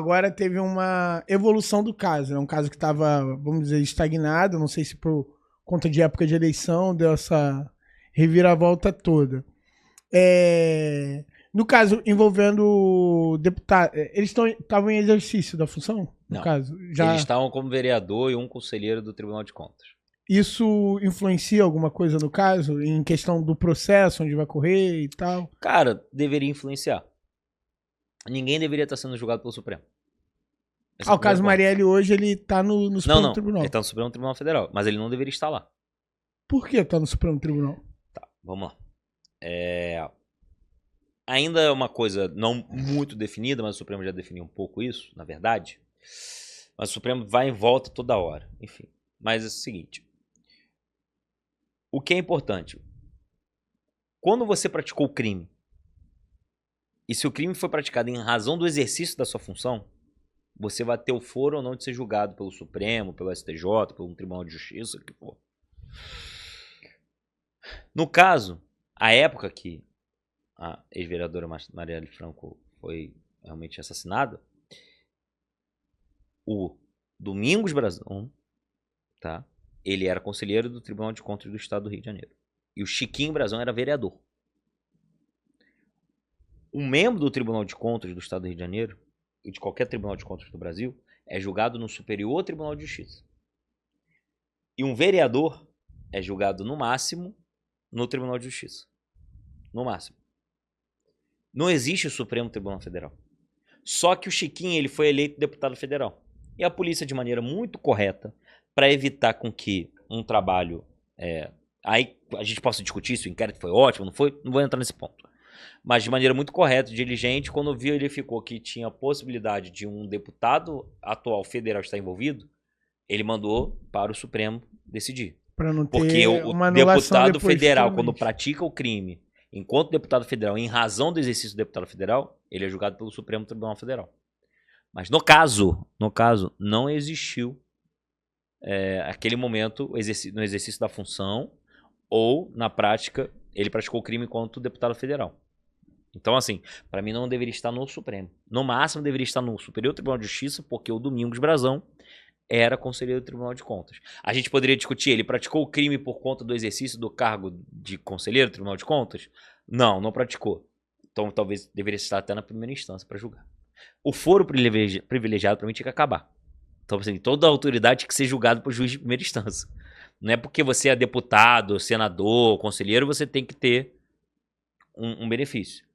agora teve uma evolução do caso. É um caso que estava, vamos dizer, estagnado. Não sei se por conta de época de eleição deu essa reviravolta toda. No caso envolvendo deputado, eles estavam em exercício da função? No Não. caso, Eles estavam como vereador e um conselheiro do Tribunal de Contas. Isso influencia alguma coisa no caso? Em questão do processo, onde vai correr e tal? Cara, deveria influenciar. Ninguém deveria estar sendo julgado pelo Supremo. O caso Marielle hoje, ele tá no Supremo Tribunal. Ele tá no Supremo Tribunal Federal, mas ele não deveria estar lá. Por que tá no Supremo Tribunal? Tá, vamos lá. Ainda é uma coisa não muito definida, mas o Supremo já definiu um pouco isso, na verdade. Mas o Supremo vai em volta toda hora, enfim. Mas é o seguinte. O que é importante? Quando você praticou o crime, e se o crime foi praticado em razão do exercício da sua função, você vai ter o foro ou não de ser julgado pelo Supremo, pelo STJ, pelo Tribunal de Justiça, o que for. No caso, a época que a ex-vereadora Marielle Franco foi realmente assassinada, o Domingos Brazão, tá? Ele era conselheiro do Tribunal de Contas do Estado do Rio de Janeiro. E o Chiquinho Brazão era vereador. Um membro do Tribunal de Contas do Estado do Rio de Janeiro, e de qualquer Tribunal de Contas do Brasil, é julgado no Superior Tribunal de Justiça. E um vereador é julgado, no máximo, no Tribunal de Justiça. No máximo. Não existe o Supremo Tribunal Federal. Só que o Chiquinho ele foi eleito deputado federal. E a polícia, de maneira muito correta, para evitar com que um trabalho... aí a gente possa discutir se o inquérito foi ótimo, não foi, não vou entrar nesse ponto. Mas de maneira muito correta, diligente, quando viu ele ficou que tinha a possibilidade de um deputado atual federal estar envolvido, ele mandou para o Supremo decidir. Pra não ter porque o uma deputado federal, futuramente. quando pratica o crime, enquanto deputado federal, em razão do exercício do deputado federal, ele é julgado pelo Supremo Tribunal Federal. Mas no caso, não existiu aquele momento no exercício da função ou, na prática, ele praticou o crime enquanto deputado federal. Então, assim, para mim não deveria estar no Supremo. No máximo, deveria estar no Superior Tribunal de Justiça, porque o Domingos Brazão era conselheiro do Tribunal de Contas. A gente poderia discutir, ele praticou o crime por conta do exercício do cargo de conselheiro do Tribunal de Contas? Não praticou. Então, talvez deveria estar até na primeira instância para julgar. O foro privilegiado, para mim, tinha que acabar. Então, assim, toda a autoridade tinha que ser julgada por juiz de primeira instância. Não é porque você é deputado, senador, conselheiro, você tem que ter um benefício.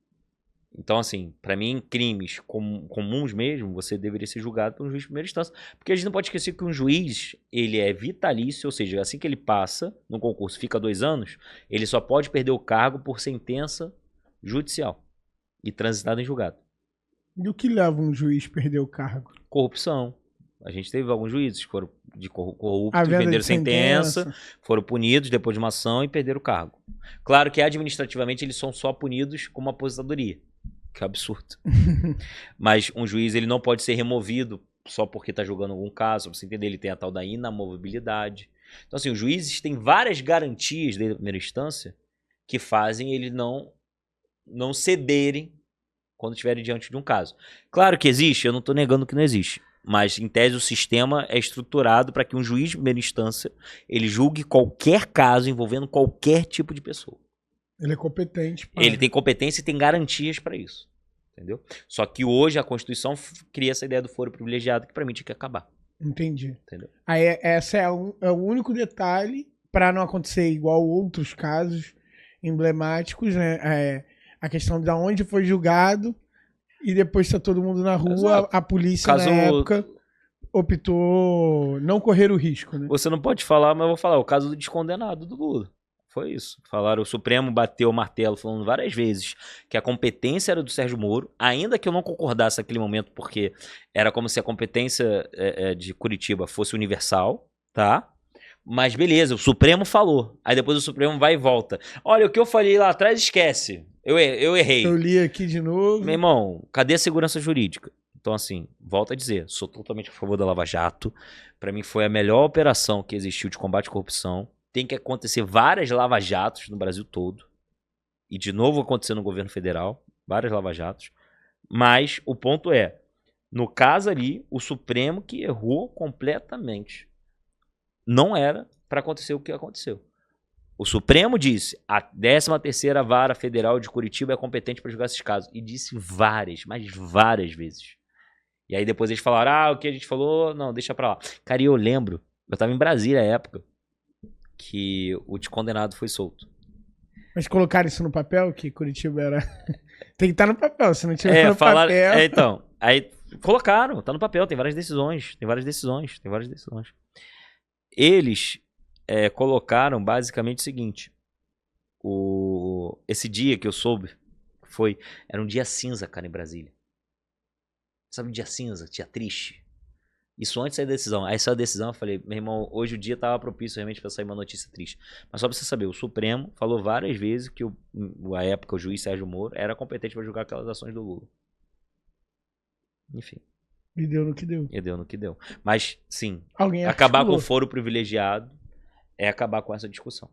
Então, assim, para mim, crimes comuns mesmo, você deveria ser julgado por um juiz de primeira instância. Porque a gente não pode esquecer que um juiz, ele é vitalício, ou seja, assim que ele passa no concurso, fica 2 anos, ele só pode perder o cargo por sentença judicial e transitado em julgado. E o que leva um juiz a perder o cargo? Corrupção. A gente teve alguns juízes que foram corruptos, A venda venderam de sentença, foram punidos depois de uma ação e perderam o cargo. Claro que administrativamente eles são só punidos com uma aposentadoria. Que absurdo. Mas um juiz ele não pode ser removido só porque está julgando algum caso. Pra você entender, ele tem a tal da inamovibilidade. Então, assim, os juízes têm várias garantias desde a primeira instância que fazem eles não cederem quando estiverem diante de um caso. Claro que existe, eu não estou negando que não existe. Mas, em tese, o sistema é estruturado para que um juiz de primeira instância ele julgue qualquer caso envolvendo qualquer tipo de pessoa. Ele é competente. Ele tem competência e tem garantias para isso. Entendeu? Só que hoje a Constituição cria essa ideia do foro privilegiado que para mim tinha que acabar. Entendi. Entendeu? Aí essa é o único detalhe para não acontecer igual outros casos emblemáticos, né? A questão de onde foi julgado e depois está todo mundo na rua, Exato. a polícia na época optou não correr o risco, né? Você não pode falar, mas eu vou falar. O caso do descondenado do Lula. Foi isso. Falaram, o Supremo bateu o martelo falando várias vezes que a competência era do Sérgio Moro, ainda que eu não concordasse naquele momento, porque era como se a competência de Curitiba fosse universal, tá? Mas beleza, o Supremo falou. Aí depois o Supremo vai e volta. Olha, o que eu falei lá atrás, esquece. Eu errei. Eu li aqui de novo. Meu irmão, cadê a segurança jurídica? Então, assim, volto a dizer, sou totalmente a favor da Lava Jato. Pra mim foi a melhor operação que existiu de combate à corrupção. Tem que acontecer várias lava-jatos no Brasil todo. E de novo acontecer no governo federal. Várias lava-jatos. Mas o ponto é, No caso ali, o Supremo que errou completamente. Não era para acontecer o que aconteceu. O Supremo disse, a 13ª Vara Federal de Curitiba é competente para julgar esses casos. E disse várias, mas várias vezes. E aí depois eles falaram, o que a gente falou, não, deixa pra lá. Cara, e eu lembro, eu tava em Brasília na época, que o condenado foi solto. Mas colocaram isso no papel, que Curitiba era... Tem que estar no papel, se não tiver no papel... então, aí colocaram, tá no papel, tem várias decisões. Eles colocaram basicamente o seguinte, esse dia que eu soube, era um dia cinza, cara, em Brasília. Sabe, um dia cinza, dia triste. Isso antes da decisão. Aí saiu a decisão, eu falei, meu irmão, hoje o dia tava propício realmente pra sair uma notícia triste. Mas só pra você saber, o Supremo falou várias vezes que a época o juiz Sérgio Moro era competente pra julgar aquelas ações do Lula. Enfim. E deu no que deu. E deu no que deu. Mas, sim, Alguém acabar com articulou. o foro privilegiado é acabar com essa discussão.